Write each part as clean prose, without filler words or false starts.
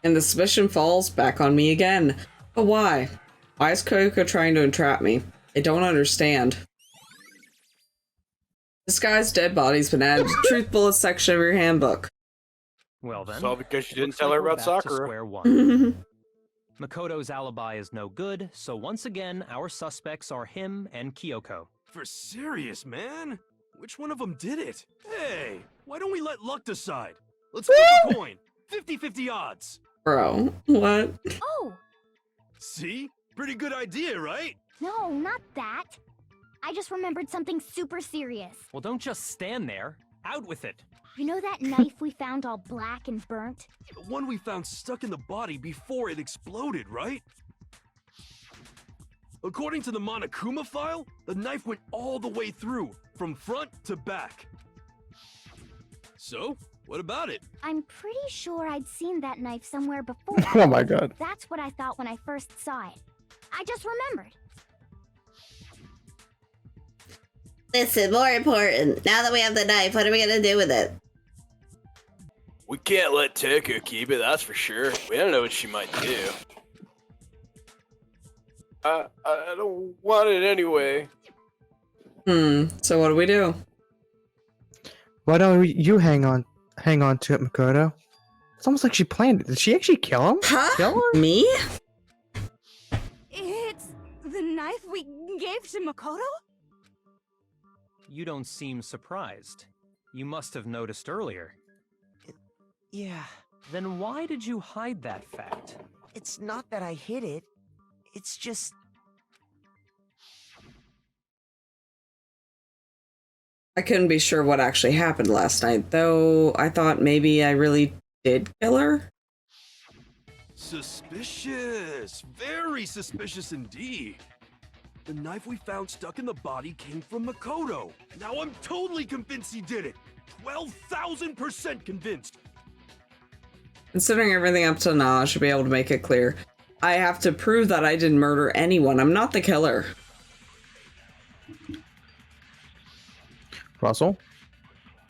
And the suspicion falls back on me again. But why? Why is Kyoko trying to entrap me? I don't understand. This guy's dead body's been added to the truth bullet section of your handbook. Well then, It's all because you didn't tell her about Sakura. Square one. Makoto's alibi is no good, so once again, our suspects are him and Kyoko. For serious, man? Which one of them did it? Hey, why don't we let luck decide? Let's flip a coin. 50-50 odds. Bro, what? Oh! See? Pretty good idea, right? No, not that. I just remembered something super serious. Well, don't just stand there. Out with it. You know that knife we found all black and burnt? The one we found stuck in the body before it exploded, right? According to the Monokuma file, the knife went all the way through, from front to back. So, what about it? I'm pretty sure I'd seen that knife somewhere before. Oh my god. That's what I thought when I first saw it. I just remembered. Listen, more important. Now that we have the knife, what are we gonna do with it? We can't let Toko keep it, that's for sure. We don't know what she might do. I don't want it anyway. So what do we do? Why don't you hang on to it, Makoto? It's almost like she planned it. Did she actually kill him? Huh? Kill her? Me? It's the knife we gave to Makoto? You don't seem surprised. You must have noticed earlier. Yeah, Then why did you hide that fact? it's not that I hid it. It's just... I couldn't be sure what actually happened last night, though I thought maybe I really did kill her. Suspicious. Very suspicious indeed. The knife we found stuck in the body came from Makoto. Now I'm totally convinced he did it. 12,000% convinced. Considering everything up till now, I should be able to make it clear. I have to prove that I didn't murder anyone. I'm not the killer. Russell?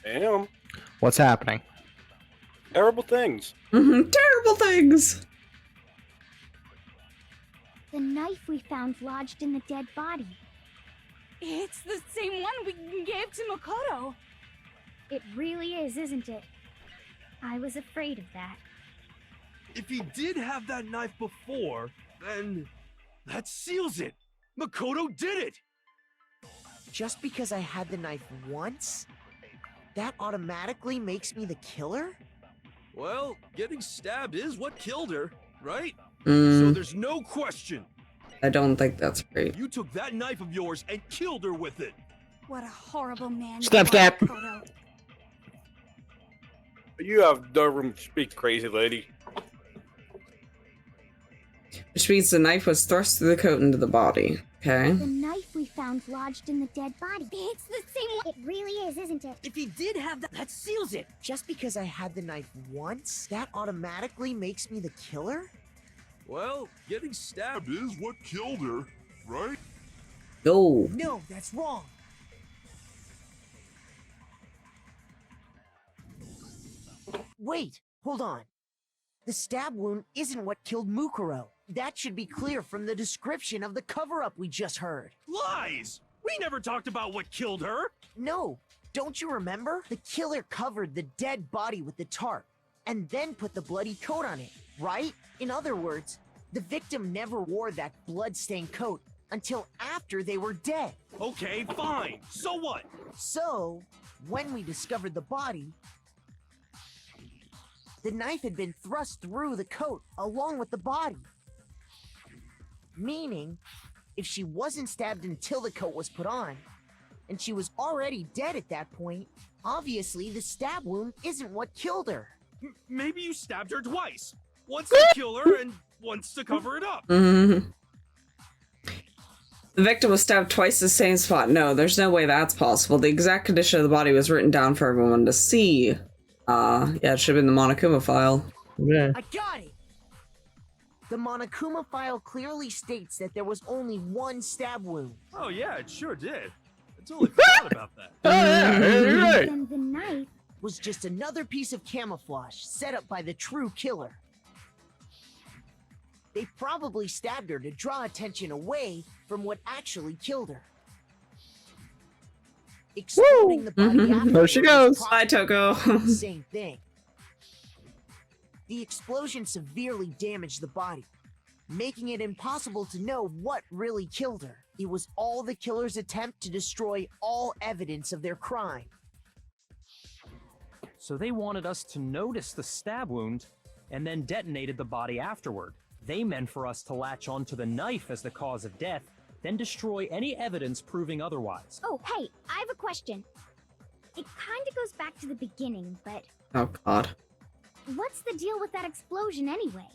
Damn. What's happening? Terrible things. Terrible things! The knife we found lodged in the dead body. It's the same one we gave to Makoto. It really is, isn't it? I was afraid of that. If he did have that knife before, then that seals it. Makoto did it. Just because I had the knife once? That automatically makes me the killer? Well, getting stabbed is what killed her, right? Mm. So there's no question. I don't think that's right. You took that knife of yours and killed her with it. What a horrible man. Stab, you are, stab. Makoto. You have no room to speak, crazy lady. Which means the knife was thrust through the coat into the body. Okay. The knife we found lodged in the dead body. It's the same one. It really is, isn't it? If he did have that seals it. Just because I had the knife once, that automatically makes me the killer? Well, getting stabbed is what killed her, right? Go. No, that's wrong. Wait, hold on. The stab wound isn't what killed Mukuro. That should be clear from the description of the cover-up we just heard. Lies! We never talked about what killed her. No, don't you remember? The killer covered the dead body with the tarp, and then put the bloody coat on it, right? In other words, the victim never wore that blood-stained coat until after they were dead. Okay, fine. So what? So, when we discovered the body, the knife had been thrust through the coat along with the body. Meaning, if she wasn't stabbed until the coat was put on, and she was already dead at that point, obviously the stab wound isn't what killed her. Maybe you stabbed her twice. Once to kill her and once to cover it up. The victim was stabbed twice the same spot. No, there's no way that's possible. The exact condition of the body was written down for everyone to see. Yeah, it should have been the Monokuma file. Yeah. I got it! The Monokuma file clearly states that there was only one stab wound. Oh yeah, it sure did. I totally forgot about that. Oh yeah, you're right. And the knife. Was just another piece of camouflage set up by the true killer. They probably stabbed her to draw attention away from what actually killed her. Exploding the body afterwards There she goes. Bye, Toko. the same thing. The explosion severely damaged the body, making it impossible to know what really killed her. It was all the killer's attempt to destroy all evidence of their crime. So they wanted us to notice the stab wound and then detonated the body afterward. They meant for us to latch onto the knife as the cause of death, then destroy any evidence proving otherwise. Oh, hey, I have a question. It kinda goes back to the beginning, but Oh, God. what's the deal with that explosion anyway?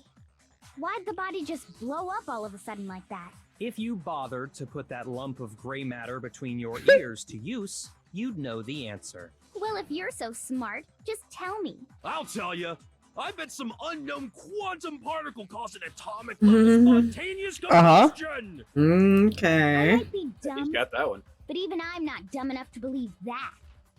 Why'd the body just blow up all of a sudden like that? If you bothered to put that lump of gray matter between your ears to use, you'd know the answer. Well, if you're so smart, just tell me. I'll tell you. I bet some unknown quantum particle caused an atomic level spontaneous combustion. I Okay. might be dumb, He's got that one. but even I'm not dumb enough to believe that.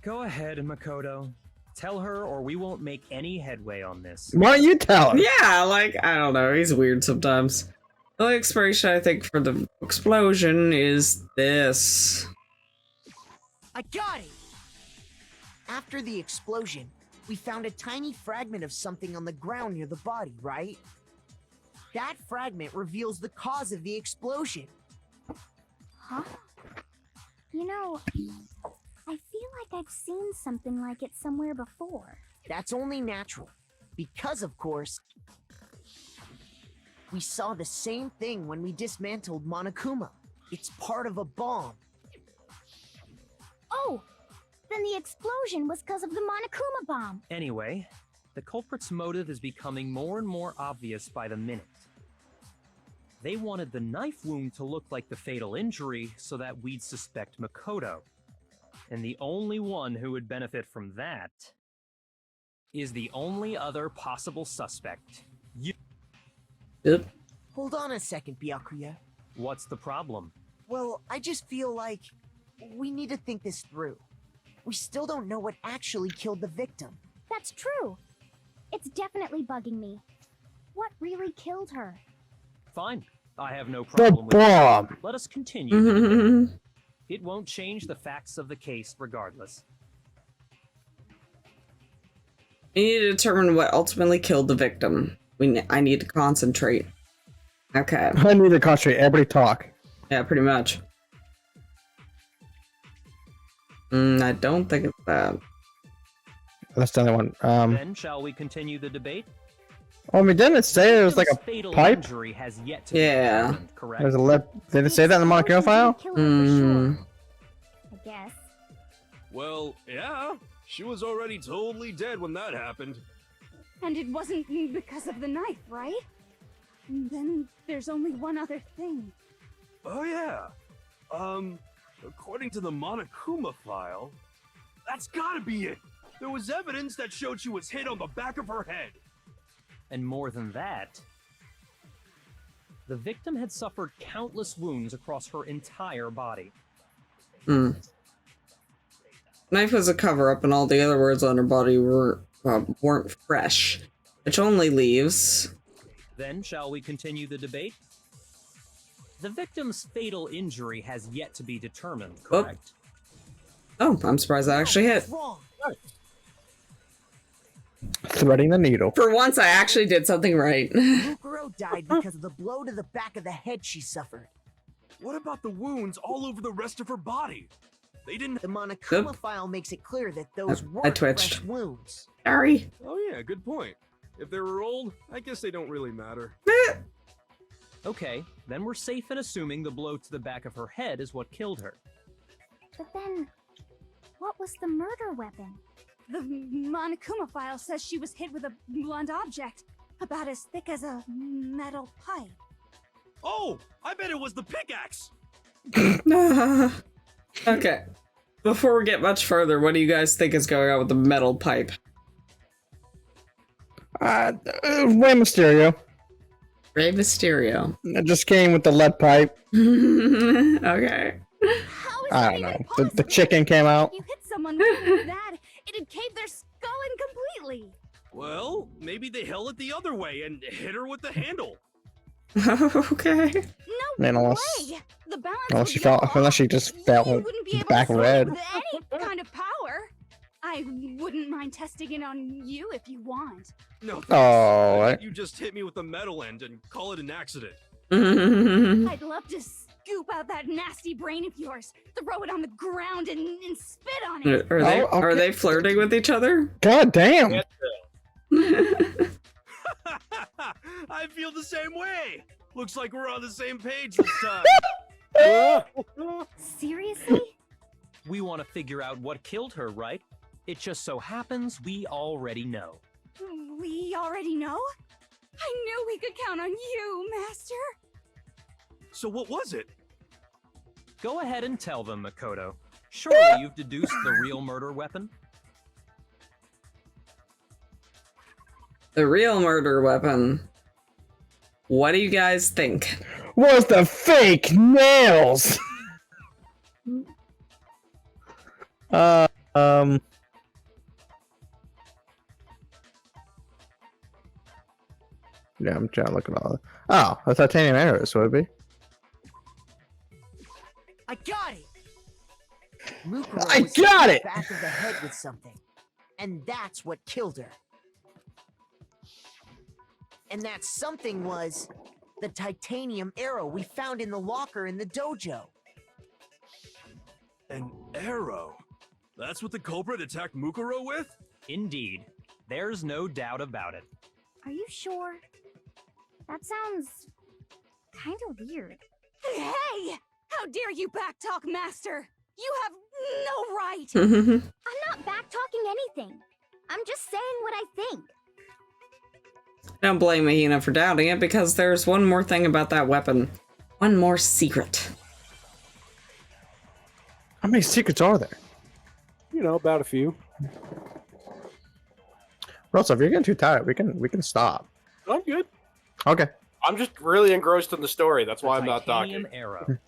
Go ahead, Makoto. Tell her or we won't make any headway on this. Why don't you tell her? Yeah, like, I don't know. He's weird sometimes. The only explanation I think for the explosion is this. I got it! After the explosion, we found a tiny fragment of something on the ground near the body, right? That fragment reveals the cause of the explosion. Huh? You know, I feel like I've seen something like it somewhere before. That's only natural, because of course, we saw the same thing when we dismantled Monokuma. It's part of a bomb. Oh! Then the explosion was because of the Monokuma bomb. Anyway, the culprit's motive is becoming more and more obvious by the minute. They wanted the knife wound to look like the fatal injury so that we'd suspect Makoto. And the only one who would benefit from that is the only other possible suspect. You. Yep. Hold on a second, Byakuya. What's the problem? Well, I just feel like we need to think this through. We still don't know what actually killed the victim. That's true. It's definitely bugging me. What really killed her? Fine. I have no The problem with bomb. it. Let us continue. It won't change the facts of the case regardless. We need to determine what ultimately killed the victim. I need to concentrate. Okay. I need to concentrate. Everybody talk. Yeah, pretty much. I don't think it's that. That's the other one. Then shall we continue the debate? Oh, I mean, didn't it say there was like a fatal pipe? injury has yet to Yeah. be determined, correct? There's a lip. Did it say that in the Monokuma file? Kill her for sure, I guess. Well, yeah. She was already totally dead when that happened. And it wasn't because of the knife, right? And then there's only one other thing. Oh yeah. According to the Monokuma file, that's gotta be it. There was evidence that showed she was hit on the back of her head. And more than that, the victim had suffered countless wounds across her entire body. Knife was a cover-up, and all the other words on her body weren't fresh, which only leaves. Then shall we continue the debate? The victim's fatal injury has yet to be determined, correct? Oh, I'm surprised that actually hit. Wrong. Threading the needle. For once, I actually did something right. Bukuro died because of the blow to the back of the head she suffered. What about the wounds all over the rest of her body? They didn't. The Monokuma Oop. file makes it clear that those I weren't twitched. fresh wounds. Sorry. Oh yeah, good point. If they were old, I guess they don't really matter. Okay, then we're safe in assuming the blow to the back of her head is what killed her. But then, what was the murder weapon? The Monokuma file says she was hit with a blunt object, about as thick as a metal pipe. Oh, I bet it was the pickaxe. Okay. Before we get much further, what do you guys think is going on with the metal pipe? Rey Mysterio. Rey Mysterio. It just came with the lead pipe. Okay. How is I that don't even know. possible? The chicken came out. If you hit someone with that, it'd cave their skull in completely. Well, maybe they held it the other way and hit her with the handle. Okay. No Man, unless- way! The balance Unless would she be fell, off. unless she just fell You wouldn't be able back to swing red. with any kind of power. I wouldn't mind testing it on you if you want. No, thanks. Oh, I I- think you just hit me with the metal end and call it an accident. I'd love to scoop out that nasty brain of yours, throw it on the ground, and spit on it. Are they flirting with each other? God damn! I feel the same way. Looks like we're on the same page this time. Seriously? We want to figure out what killed her, right? It just so happens we already know. We already know? I knew we could count on you, Master. So what was it? Go ahead and tell them, Makoto. Surely you've deduced the real murder weapon? The real murder weapon. What do you guys think? Was the fake nails? Yeah, I'm trying to look at all. Oh, the titanium arrows would it be? I got it! Mukuro I was hit got in the it! back of the head with something. And that's what killed her. And that something was the titanium arrow we found in the locker in the dojo. An arrow. That's what the culprit attacked Mukuro with? Indeed. There's no doubt about it. Are you sure? That sounds kind of weird. Hey! How dare you backtalk, Master? You have no right! I'm not back-talking anything. I'm just saying what I think. Don't blame Mahina for doubting it, because there's one more thing about that weapon. One more secret. How many secrets are there? You know, about a few. Russell, if you're getting too tired, we can stop. I'm good. Okay. I'm just really engrossed in the story. That's why I'm not Titanium talking. arrow.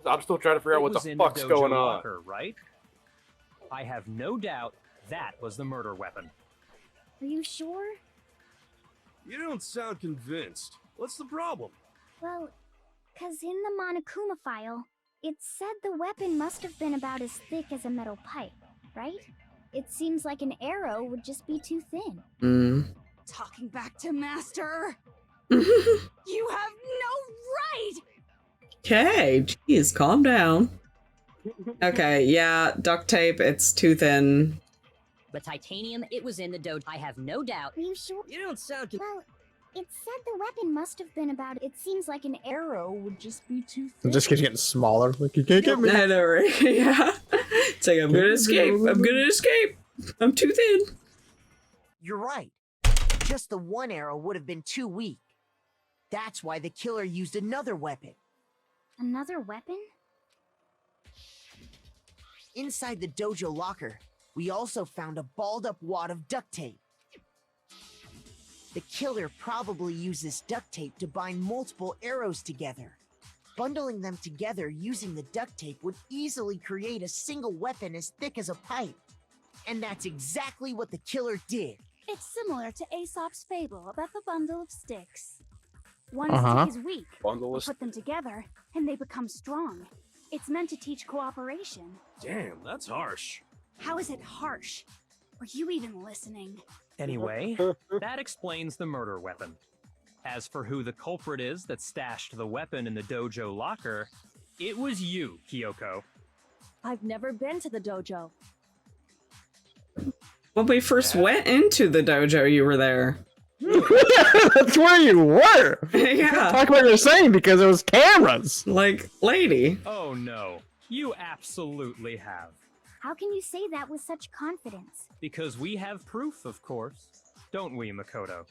I'm still trying to figure out It what was the in fuck's dojo going on. locker, right? I have no doubt that was the murder weapon. Are you sure? You don't sound convinced. What's the problem? Well, 'cause in the Monokuma file, it said the weapon must have been about as thick as a metal pipe, right? It seems like an arrow would just be too thin. Talking back to Master. You have no right! Okay, jeez, calm down. Okay, yeah, duct tape, it's too thin. The titanium, it was in the dojo. I have no doubt. Are you sure? You don't sound. Well, it said the weapon must have been about. It seems like an arrow would just be too It thin. just keeps getting smaller. Like, you can't get me. I know, right? Yeah. It's like, I'm gonna escape. I'm gonna escape. I'm too thin. You're right. Just the one arrow would have been too weak. That's why the killer used another weapon. Another weapon? Inside the dojo locker, we also found a balled-up wad of duct tape. The killer probably used this duct tape to bind multiple arrows together. Bundling them together using the duct tape would easily create a single weapon as thick as a pipe. And that's exactly what the killer did. It's similar to Aesop's fable about the bundle of sticks. One Uh-huh. stick is weak. Bundle You of put them together, and they become strong. It's meant to teach cooperation. Damn, that's harsh. How is it harsh? Are you even listening? Anyway, that explains the murder weapon. As for who the culprit is that stashed the weapon in the dojo locker, it was you, Kyoko. I've never been to the dojo. When we first went into the dojo, you were there. That's where you were. Yeah. Talk about what you're saying because it was cameras. Like, lady. Oh no, you absolutely have. How can you say that with such confidence? Because we have proof, of course. Don't we, Makoto?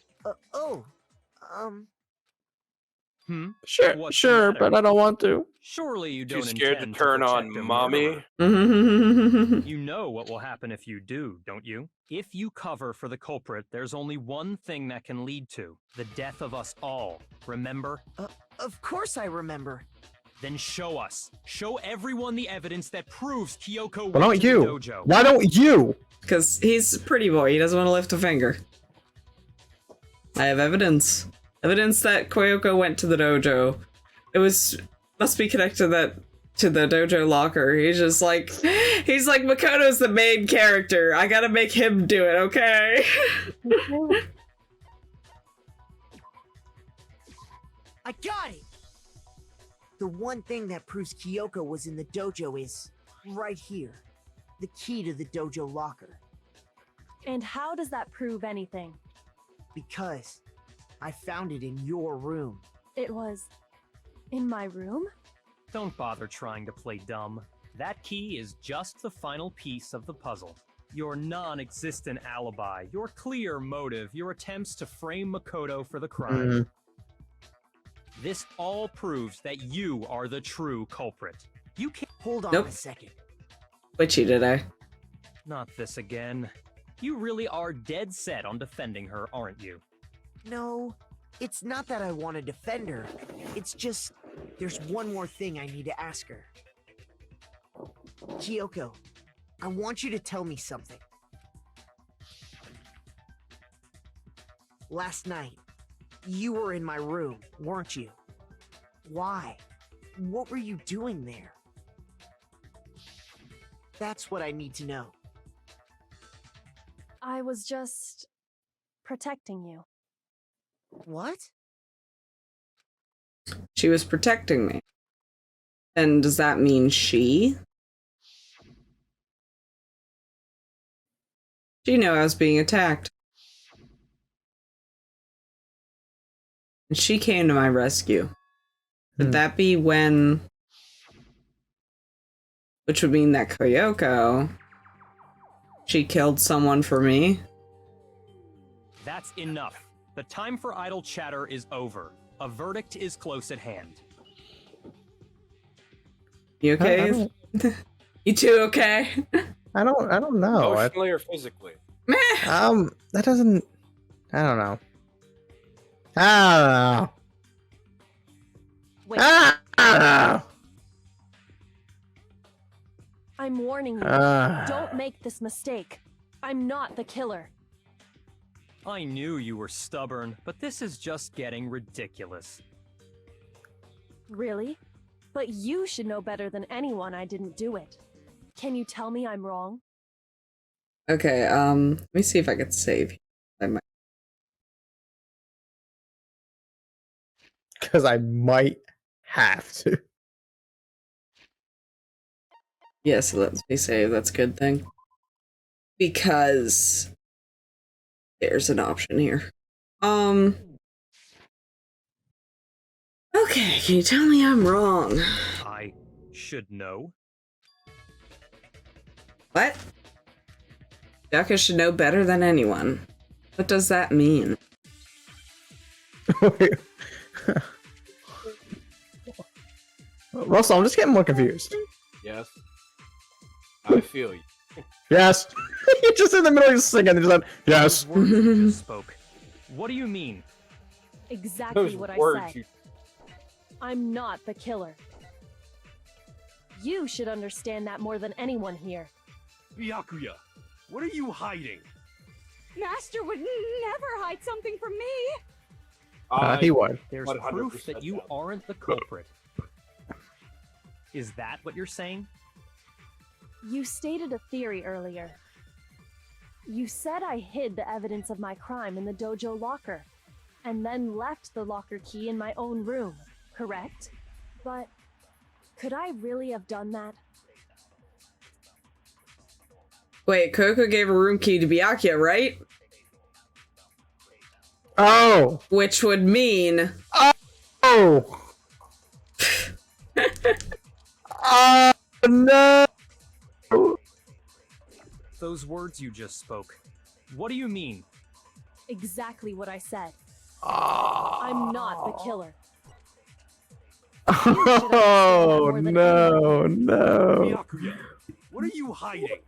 Sure, What's the sure, matter? but I don't want to. Surely you Too don't scared to intend turn on protect a mommy? murderer. You know what will happen if you do, don't you? If you cover for the culprit, there's only one thing that can lead to the death of us all. Remember? Of course I remember. Then show us. Show everyone the evidence that proves Kyoko Why went don't to you? the dojo. Why don't you? Because he's a pretty boy. He doesn't want to lift a finger. I have evidence. Evidence that Kyoko went to the dojo. It must be connected to the dojo locker. He's like, Makoto's the main character. I gotta make him do it, okay? I got it! The one thing that proves Kyoko was in the dojo is right here. The key to the dojo locker. And how does that prove anything? Because I found it in your room. It was in my room? Don't bother trying to play dumb. That key is just the final piece of the puzzle. Your non-existent alibi, your clear motive, your attempts to frame Makoto for the crime. This all proves that you are the true culprit. You can't— Hold on a second. Witchy did I? Not this again. You really are dead set on defending her, aren't you? No, it's not that I want to defend her. It's just, there's one more thing I need to ask her. Kyoko, I want you to tell me something. Last night, you were in my room, weren't you? Why? What were you doing there? That's what I need to know. I was just protecting you. What? She was protecting me. And does that mean she? She knew I was being attacked. And she came to my rescue. Would that be when... Which would mean that Kyoko... She killed someone for me? That's enough. The time for idle chatter is over. A verdict is close at hand. You okay? You two okay? I don't know. Emotionally or physically? That doesn't... I don't know. I don't know. Wait. I don't know. I'm warning you. Don't make this mistake. I'm not the killer. I knew you were stubborn, but this is just getting ridiculous. Really? But you should know better than anyone I didn't do it. Can you tell me I'm wrong? Okay, let me see if I could save you. I might. Because I might have to. Yes, it lets me save. That's a good thing. Because there's an option here. Okay, can you tell me I'm wrong? I should know. What? Kyoko should know better than anyone. What does that mean? Russell, I'm just getting more confused. Yes. I feel you. Yes. You're just in the middle of singing and just like, yes. Those words you just spoke. What do you mean? Exactly Those what I words said. I'm not the killer. You should understand that more than anyone here. Byakuya, what are you hiding? Master would never hide something from me. He would. There's 100% proof that you aren't the culprit. Is that what you're saying? You stated a theory earlier. You said I hid the evidence of my crime in the dojo locker, and then left the locker key in my own room, correct? But could I really have done that? Wait, Kyoko gave a room key to Byakuya, right? Oh! Which would mean... Oh! Oh, no! Those words you just spoke. What do you mean? Exactly what I said. I'm not the killer. Oh, no, no. Byakuya, what are you hiding?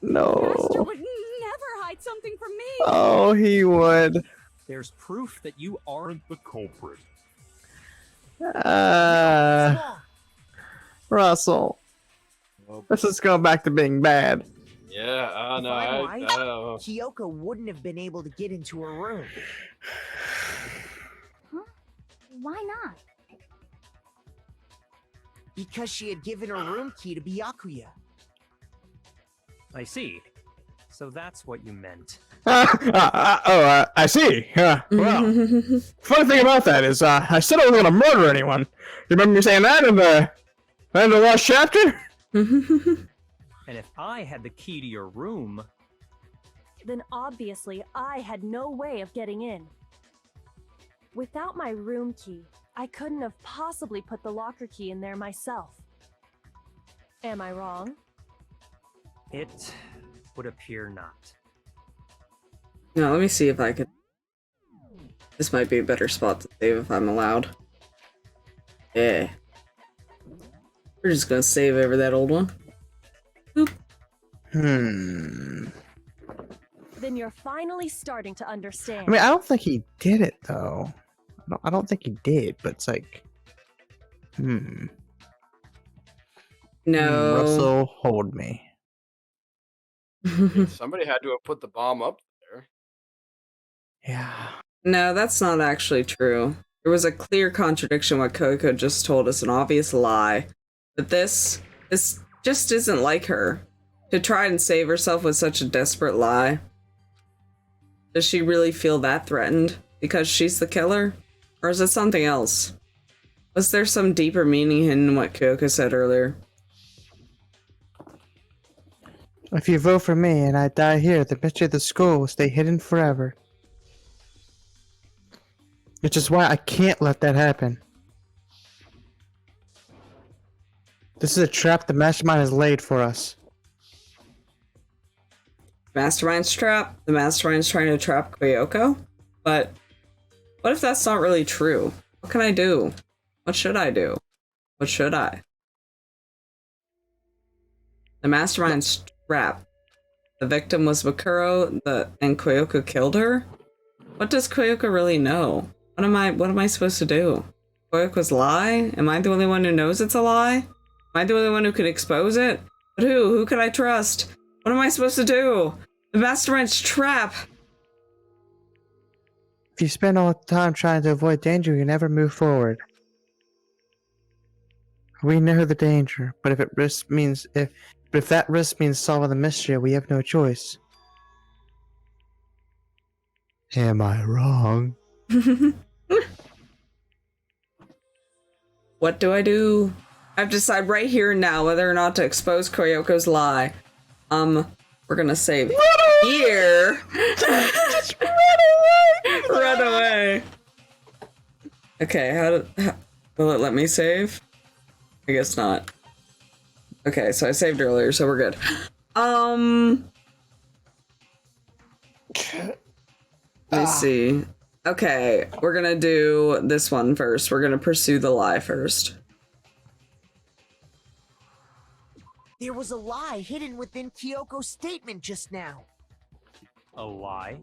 No. Master would never hide something from me. Oh, he would. There's proof that you aren't the culprit. Russell. This is going back to being bad. Yeah, If no, I'm right, I don't know. Kyoko wouldn't have been able to get into her room. Huh? not? Because she had given her room key to Byakuya. I see. So that's what you meant. I see. Well, funny thing about that is, I said I wasn't gonna murder anyone. You remember me saying that in the last chapter? And if I had the key to your room... Then obviously I had no way of getting in. Without my room key, I couldn't have possibly put the locker key in there myself. Am I wrong? It would appear not. Now, let me see if I can... This might be a better spot to save if I'm allowed. Yeah. We're just gonna save over that old one. Boop. Then you're finally starting to understand. I mean, I don't think he did it, though. I don't think he did, but it's like... No. Russell, hold me. Somebody had to have put the bomb up there. Yeah. No, that's not actually true. There was a clear contradiction what Kyoko just told us, an obvious lie. But this just isn't like her. To try and save herself with such a desperate lie. Does she really feel that threatened? Because she's the killer? Or is it something else? Was there some deeper meaning in what Kyoko said earlier? If you vote for me and I die here, the mystery of the school will stay hidden forever. Which is why I can't let that happen. This is a trap the mastermind has laid for us. Mastermind's trap? The mastermind's trying to trap Kyoko? But what if that's not really true? What can I do? What should I do? What should I? The mastermind's trap. The victim was Makuro, and Kyoko killed her? What does Kyoko really know? What am I supposed to do? Kyoko's lie? Am I the only one who knows it's a lie? Am I the only one who can expose it? But who? Who can I trust? What am I supposed to do? The mastermind's trap! If you spend all the time trying to avoid danger, you never move forward. We know the danger, but if that risk means solving the mystery, we have no choice. Am I wrong? What do I do? I have to decide right here and now whether or not to expose Kyoko's lie. We're gonna save here. Just run away. Okay, will it let me save? I guess not. Okay, so I saved earlier, so we're good. Let me see. Okay, we're gonna do this one first. We're gonna pursue the lie first. There was a lie hidden within Kyoko's statement just now. A lie?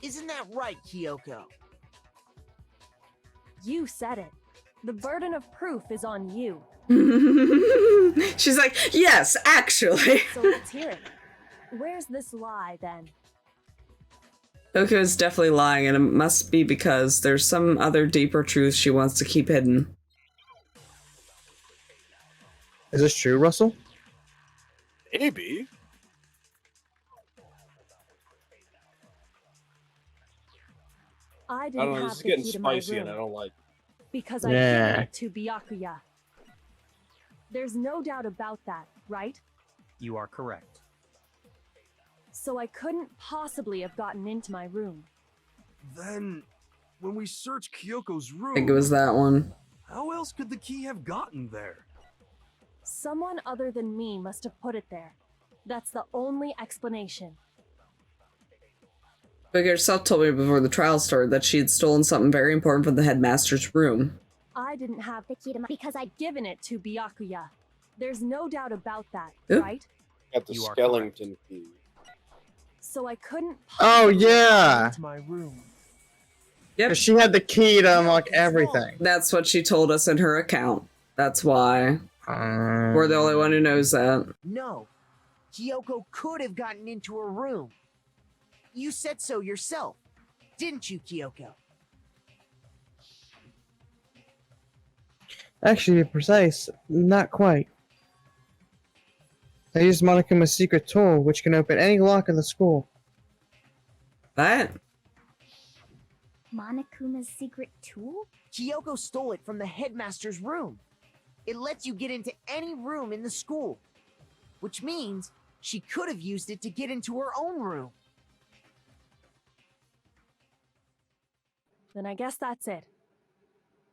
Isn't that right, Kyoko? You said it. The burden of proof is on you. She's like, yes, actually. So let's hear it. Where's this lie, then? Kyoko is definitely lying, and it must be because there's some other deeper truth she wants to keep hidden. Is this true, Russell? Maybe. I I didn't don't know, have this is the getting key to my spicy and I room don't like it. because I gave it to Byakuya. There's no doubt about that, right? You are correct. So I couldn't possibly have gotten into my room. Then, when we searched Kyoko's room, I think it was that one. how else could the key have gotten there? Someone other than me must have put it there. That's the only explanation. Kyoko herself told me before the trial started that she had stolen something very important from the headmaster's room. I didn't have the key to my because I'd given it to Byakuya. There's no doubt about that, Oop. right? Got the You are skeleton key. So I couldn't Oh, possibly yeah. get into my room. Yep, She had the key to unlock everything. that's what she told us in her account. That's why. We're the only one who knows that. No. Kyoko could have gotten into her room. You said so yourself, didn't you, Kyoko? Actually, to be precise, not quite. I used Monokuma's secret tool, which can open any lock in the school. That? Monokuma's secret tool? Kyoko stole it from the headmaster's room. It lets you get into any room in the school, which means she could have used it to get into her own room. Then I guess that's it.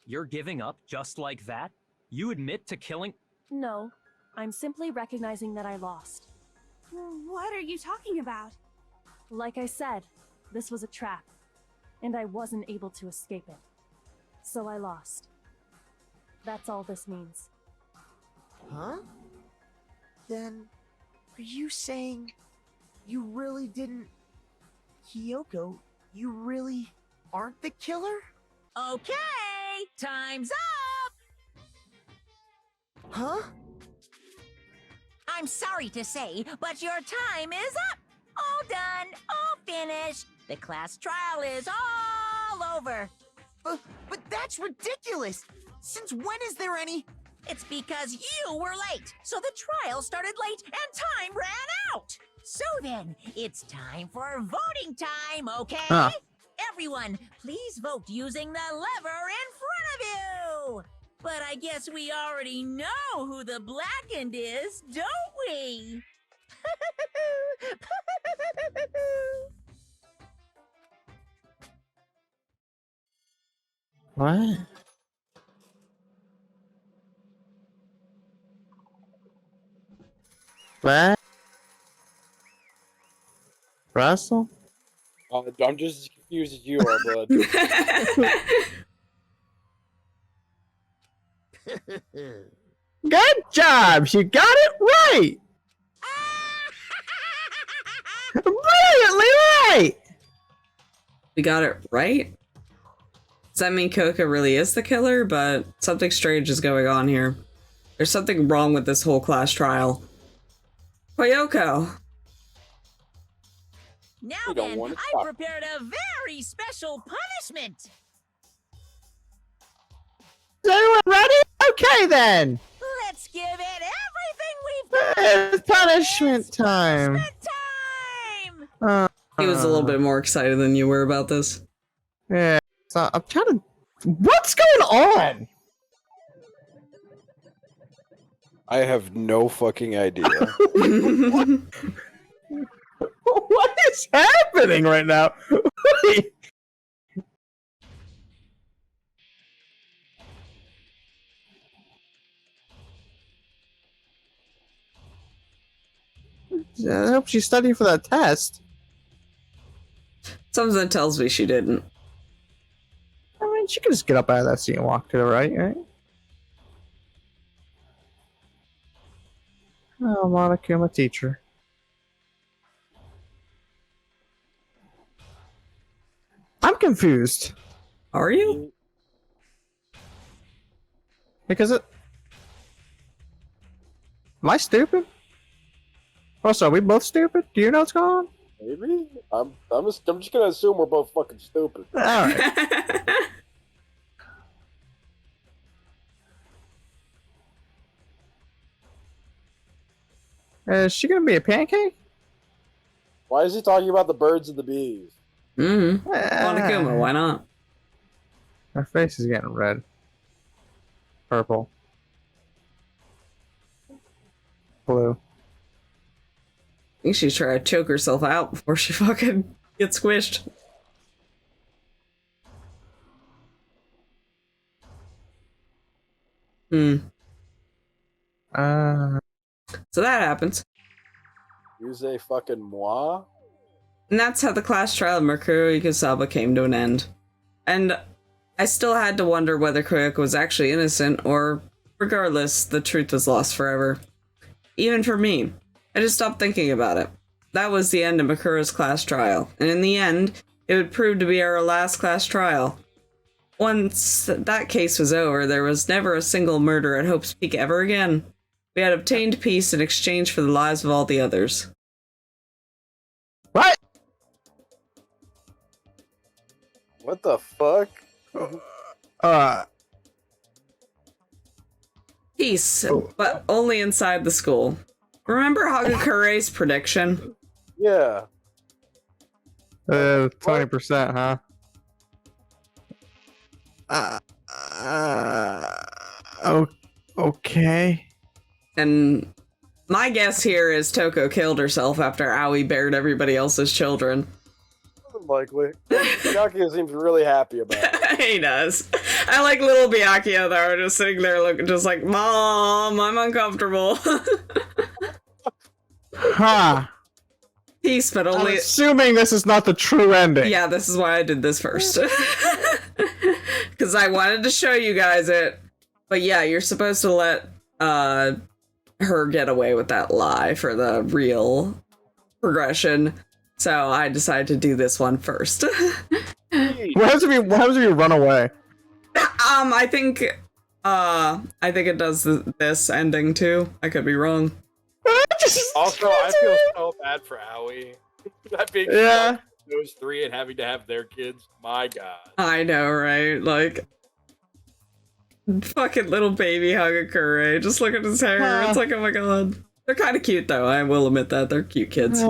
You're giving up just like that? You admit to killing... No, I'm simply recognizing that I lost. What are you talking about? Like I said, this was a trap, and I wasn't able to escape it. So I lost. That's all this means. Huh? Then, are you saying you really didn't... Kyoko, you really aren't the killer? Okay, time's up! Huh? I'm sorry to say, but your time is up! All done, all finished. The class trial is all over. But that's ridiculous! Since when is there any... It's because you were late, so the trial started late and time ran out. So then, it's time for voting time, okay? Huh. Everyone, please vote using the lever in front of you. But I guess we already know who the blackened is, don't we? What? What? Russell? I'm just as confused as you are, bud. Good job! You got it right! Brilliantly right! We got it right? Does that mean Kyoko really is the killer? But something strange is going on here. There's something wrong with this whole class trial. Kyoko! Now We don't then, wanna I stop. prepared a very special punishment. Is everyone ready? Okay then! Let's give it everything we've got. It's punishment time! Time! He was a little bit more excited than you were about this. Yeah, so I'm trying to... What's going on? I have no fucking idea. What is happening right now? Wait. I hope she's studying for that test. Something tells me she didn't. I mean, she could just get up out of that seat and walk to the right? Oh, Monokuma teacher. I'm confused. Are you? Because it... Am I stupid? Also, are we both stupid? Do you know what's going on? Maybe? I'm just gonna assume we're both fucking stupid. Alright. Is she gonna be a pancake? Why is he talking about the birds and the bees? Monokuma, why not? Her face is getting red. Purple. Blue. I think she's trying to choke herself out before she fucking gets squished. So that happens. Use a fucking moi? And that's how the class trial of Mercuri Kusaba came to an end. And I still had to wonder whether Kyoko was actually innocent, or regardless, the truth was lost forever. Even for me. I just stopped thinking about it. That was the end of Makura's class trial, and in the end, it would prove to be our last class trial. Once that case was over, there was never a single murder at Hope's Peak ever again. We had obtained peace in exchange for the lives of all the others. What? What the fuck? Peace, but only inside the school. Remember Hagakure's prediction? Yeah. 20%, huh? Okay. And my guess here is Toko killed herself after Aoi bared everybody else's children. Likely. Byakuya seems really happy about it. He does. I like little Byakuya though, just sitting there looking just like, Mom, I'm uncomfortable. Huh. Peace, but only... I'm assuming this is not the true ending. Yeah, this is why I did this first. Because I wanted to show you guys it. But yeah, you're supposed to let her get away with that lie for the real progression. So I decided to do this one first. What happens if you run away? I think it does this ending too. I could be wrong. Also, I feel so bad for Aoi. That being those three and having to have their kids. My God. I know, right? Like, fucking little baby Hagakure. Just look at his hair. It's like, oh my God. They're kind of cute, though. I will admit that. They're cute kids.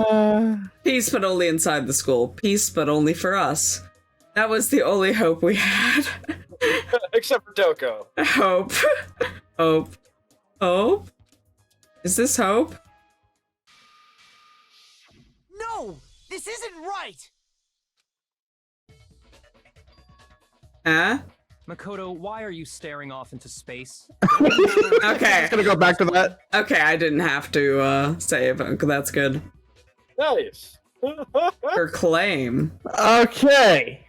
Peace, but only inside the school. Peace, but only for us. That was the only hope we had. Except for Toko. Hope. Hope. Hope? Is this hope? No! This isn't right! Huh? Makoto, why are you staring off into space? Okay. I'm gonna go back to that. Okay, I didn't have to save. That's good. Nice. Her claim. Okay.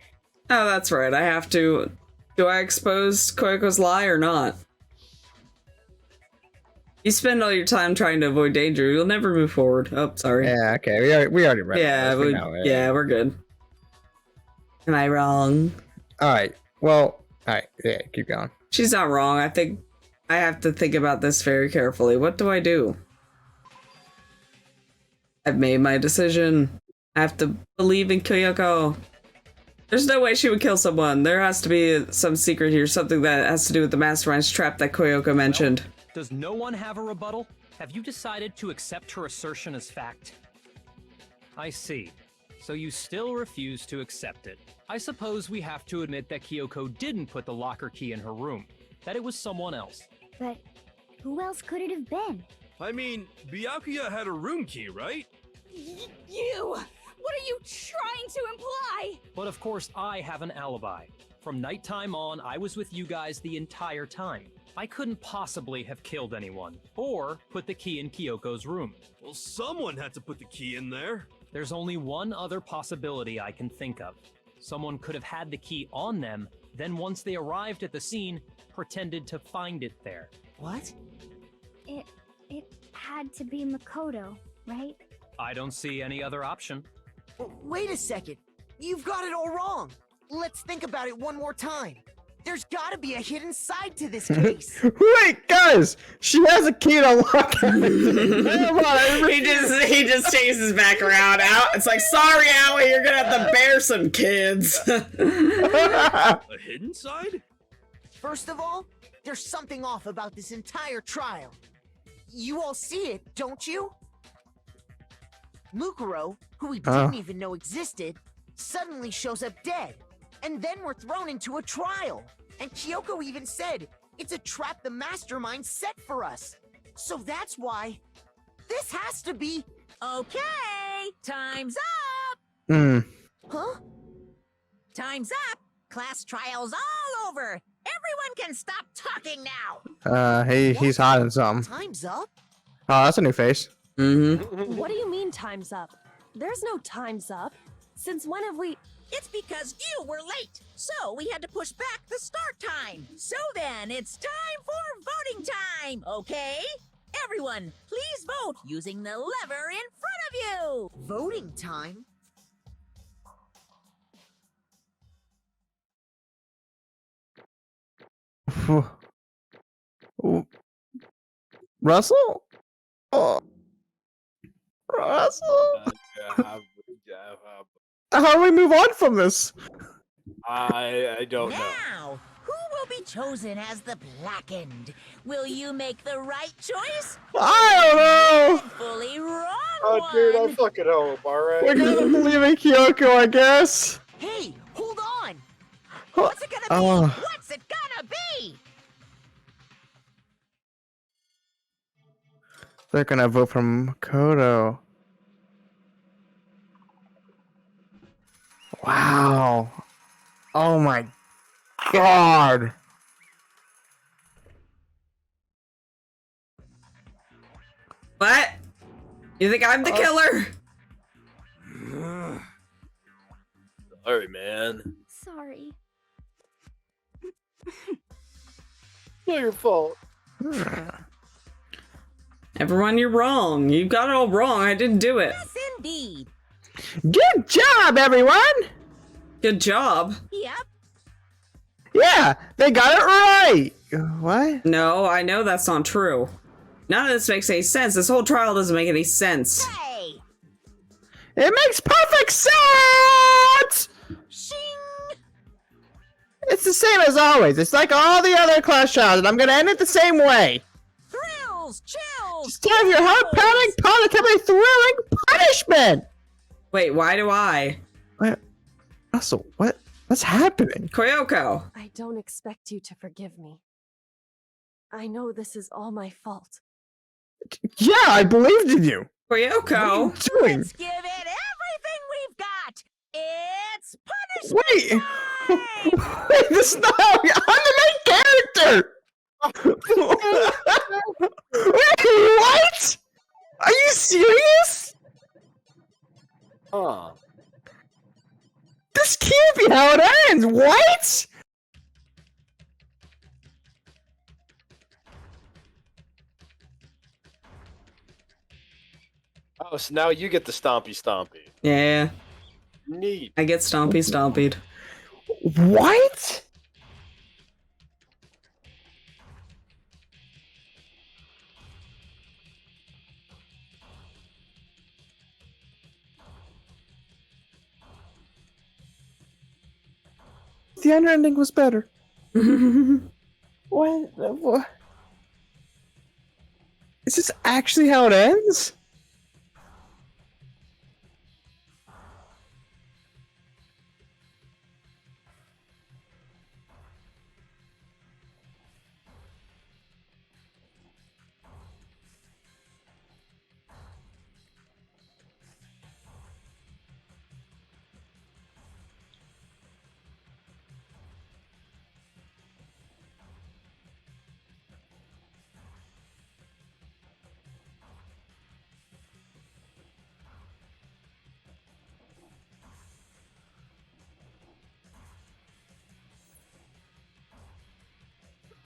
Oh, that's right. I have to... Do I expose Kyoko's lie or not? You spend all your time trying to avoid danger, you'll never move forward. Oh, sorry. Yeah, okay. We already read Yeah, this. we're good. Am I wrong? Alright. Well, alright. Yeah, keep going. She's not wrong. I think I have to think about this very carefully. What do I do? I've made my decision. I have to believe in Kyoko. There's no way she would kill someone. There has to be some secret here, something that has to do with the mastermind's trap that Kyoko mentioned. Does no one have a rebuttal? Have you decided to accept her assertion as fact? I see. So you still refuse to accept it. I suppose we have to admit that Kyoko didn't put the locker key in her room. That it was someone else. But who else could it have been? I mean, Byakuya had a room key, right? You! What are you trying to imply? But of course I have an alibi. From nighttime on, I was with you guys the entire time. I couldn't possibly have killed anyone, or put the key in Kyoko's room. Well, someone had to put the key in there. There's only one other possibility I can think of. Someone could have had the key on them, then once they arrived at the scene, pretended to find it there. What? It had to be Makoto, right? I don't see any other option. Wait a second. You've got it all wrong. Let's think about it one more time. There's gotta be a hidden side to this case. Wait, guys! She has a key to unlock everything. He just chases back around. It's like, sorry, Aoi, you're gonna have to bear some kids. A hidden side? First of all, there's something off about this entire trial. You all see it, don't you? Mukuro, who we didn't even know existed, suddenly shows up dead. And then we're thrown into a trial. And Kyoko even said, it's a trap the mastermind set for us. So that's why this has to be... Okay, time's up! Huh? Time's up! Class trial's all over! Everyone can stop talking now! He's hiding something. Time's up? Oh, that's a new face. What do you mean time's up? There's no time's up. Since when have we... It's because you were late, so we had to push back the start time. So then, it's time for voting time, okay? Everyone, please vote using the lever in front of you. Voting time? Russell? Oh. Russell? How do we move on from this? I don't know. Now, who will be chosen as the Blackened. Will you make the right choice? I don't know. Fully wrong Oh, dude, I one. fucking hope. All right. We're gonna believe in Kyoko, I guess. Hey, hold on! What's it gonna be? Oh. What's it gonna be? They're gonna vote for Makoto. Wow. Oh my god. What? You think I'm the killer? Sorry, man. Sorry. Not your fault. Everyone, you're wrong. You got it all wrong. I didn't do it. Yes, indeed. Good job, everyone! Good job. Yep. Yeah, they got it right! What? No, I know that's not true. None of this makes any sense. This whole trial doesn't make any sense. Hey. It makes perfect sense! Shing. It's the same as always. It's like all the other class trials, and I'm gonna end it the same way. Thrills, chills. Just have your heart-pounding, positively thrilling punishment! Wait, why do I? What? Russell, what's happening? Kyoko. I don't expect you to forgive me. I know this is all my fault. Yeah, I believed in you. Kyoko. What are you doing? Let's give it everything we've got. It's punishment. Wait, wait, this is not how I'm the main character. Wait, what? Are you serious? Huh. This can't be how it ends. What? Oh, so now you get the stompy. Yeah, Neat. I get stompied. What? The end ending was better. What? Is this actually how it ends?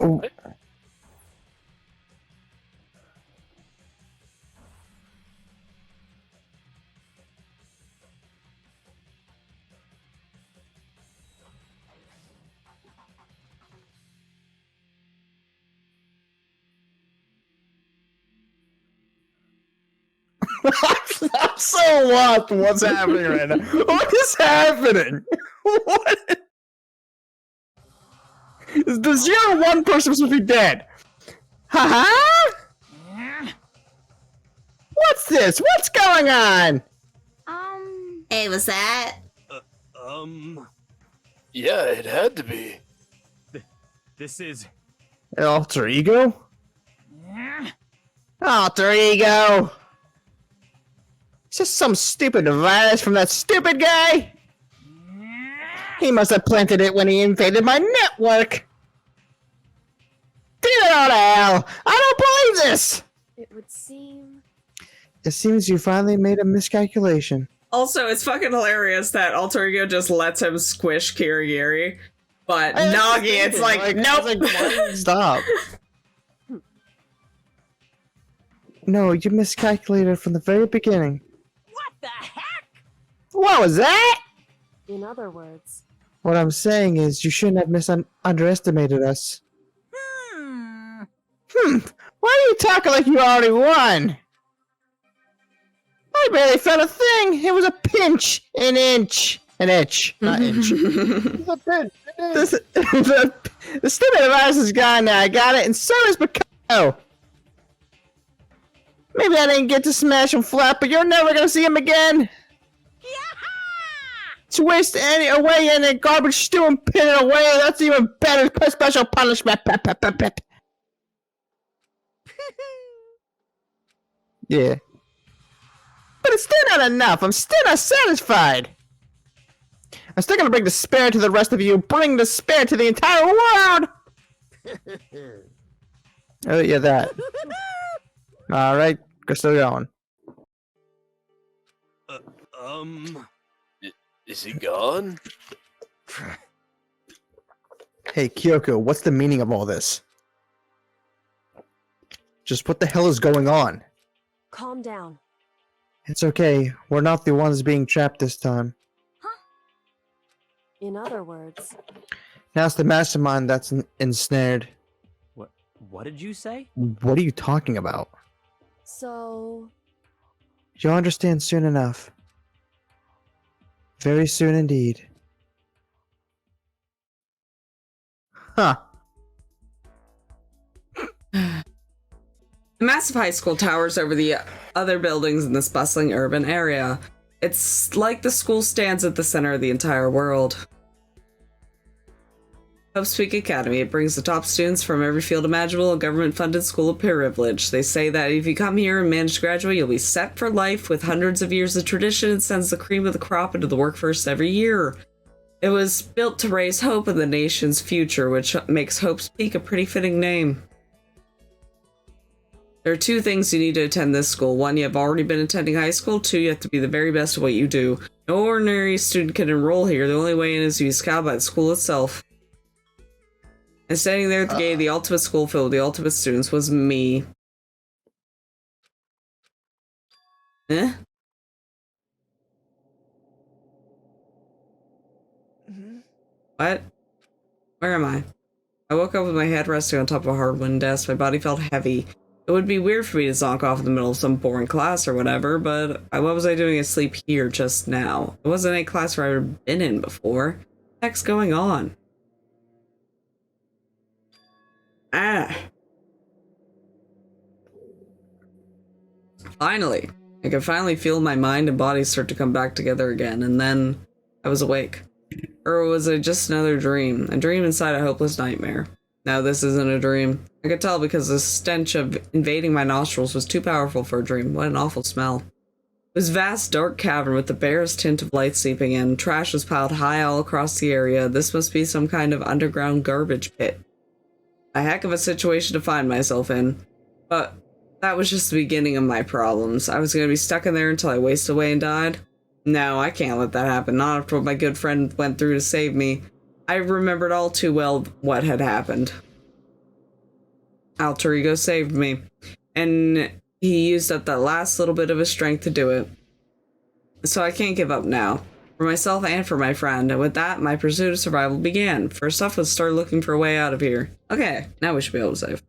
Oh. I'm so lost. What's happening right now? What is happening? What? The 0-1 person was supposed to be dead. Haha? What's this? What's going on? Hey, what's that? Yeah, it had to be. This is... Alter ego? Alter ego! Is this some stupid virus from that stupid guy? He must have planted it when he invaded my network! Get it out of hell! I don't believe this! It would seem... It seems you finally made a miscalculation. Also, it's fucking hilarious that Alter Ego just lets him squish Kirigiri, but Nagi, it's like, nope. Stop. No, you miscalculated from the very beginning. What the heck? What was that? In other words... What I'm saying is, you shouldn't have underestimated us. Why are you talking like you already won? I barely felt a thing. It was a pinch, an inch, not inch. It's a pinch. The stupid device is gone now. I got it, and so is Makoto. Maybe I didn't get to smash him flat, but you're never gonna see him again. To waste away in a garbage stew and pin it away, that's even better. Special punishment. Yeah. But it's still not enough. I'm still not satisfied. I'm still gonna bring despair to the rest of you. Bring despair to the entire world. Oh yeah, that. All right, we're still going. Is he gone? Hey Kyoko, what's the meaning of all this? Just what the hell is going on? Calm down. It's okay. We're not the ones being trapped this time. In other words, Now it's the mastermind that's ensnared. What did you say? What are you talking about? so You'll understand soon enough. Very soon indeed. Huh. The massive high school towers over the other buildings in this bustling urban area. It's like the school stands at the center of the entire world. Hope's Peak Academy. It brings the top students from every field imaginable, a government-funded school of privilege. They say that if you come here and manage to graduate, you'll be set for life with hundreds of years of tradition and sends the cream of the crop into the workforce every year. It was built to raise hope in the nation's future, which makes Hope's Peak a pretty fitting name. There are two things you need to attend this school. One, you have already been attending high school. Two, you have to be the very best at what you do. No ordinary student can enroll here. The only way in is to be scouted by the school itself. And standing there at the gate of the ultimate school filled with the ultimate students was me. Eh? What? Where am I? I woke up with my head resting on top of a hard wooden desk. My body felt heavy. It would be weird for me to zonk off in the middle of some boring class or whatever, but what was I doing asleep here just now? It wasn't any class where I've ever been in before. What the heck's going on? Finally. I could finally feel my mind and body start to come back together again, and then I was awake. Or was it just another dream? A dream inside a hopeless nightmare. No, this isn't a dream. I could tell because the stench of invading my nostrils was too powerful for a dream. What an awful smell. It was a vast, dark cavern with the barest hint of light seeping in. Trash was piled high all across the area. This must be some kind of underground garbage pit. A heck of a situation to find myself in. But that was just the beginning of my problems. I was going to be stuck in there until I wasted away and died. No, I can't let that happen. Not after what my good friend went through to save me. I remembered all too well what had happened. Alter Ego saved me. And he used up that last little bit of his strength to do it. So I can't give up now. For myself and for my friend. And with that, my pursuit of survival began. First off, let's start looking for a way out of here. Okay, now we should be able to save.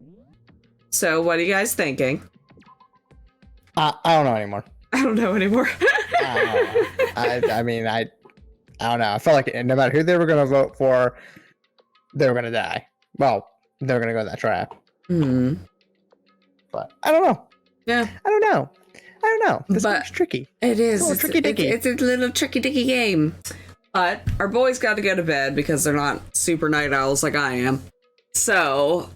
So, what are you guys thinking? I don't know anymore. I don't know anymore. I mean, I don't know. I felt like no matter who they were going to vote for, they were going to die. Well, they were going to go in that trap. Hmm. But I don't know. Yeah. I don't know. This game's tricky. It is. It's tricky dicky. It's a little tricky dicky game. But our boys got to go to bed because they're not super night owls like I am. So,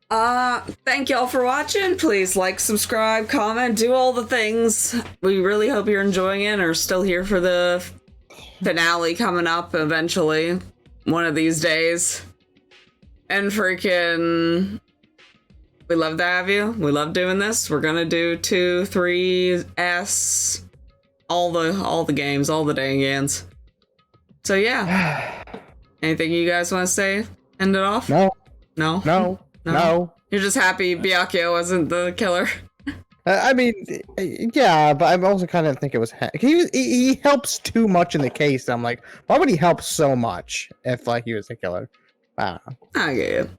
thank y'all for watching. Please like, subscribe, comment, do all the things. We really hope you're enjoying it and are still here for the finale coming up eventually. One of these days. And freaking... we love to have you. We love doing this. We're gonna do 2, 3, S, all the games, all the dang games. So yeah. Anything you guys want to say? End it off? No. No? No. No. You're just happy Byakuya wasn't the killer? I mean, yeah, but I also kind of think it was... He helps too much in the case. I'm like, why would he help so much if, like, he was the killer? I don't know. I get you.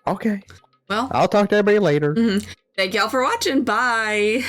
Okay. Well, I'll talk to everybody later. Thank y'all for watching. Bye.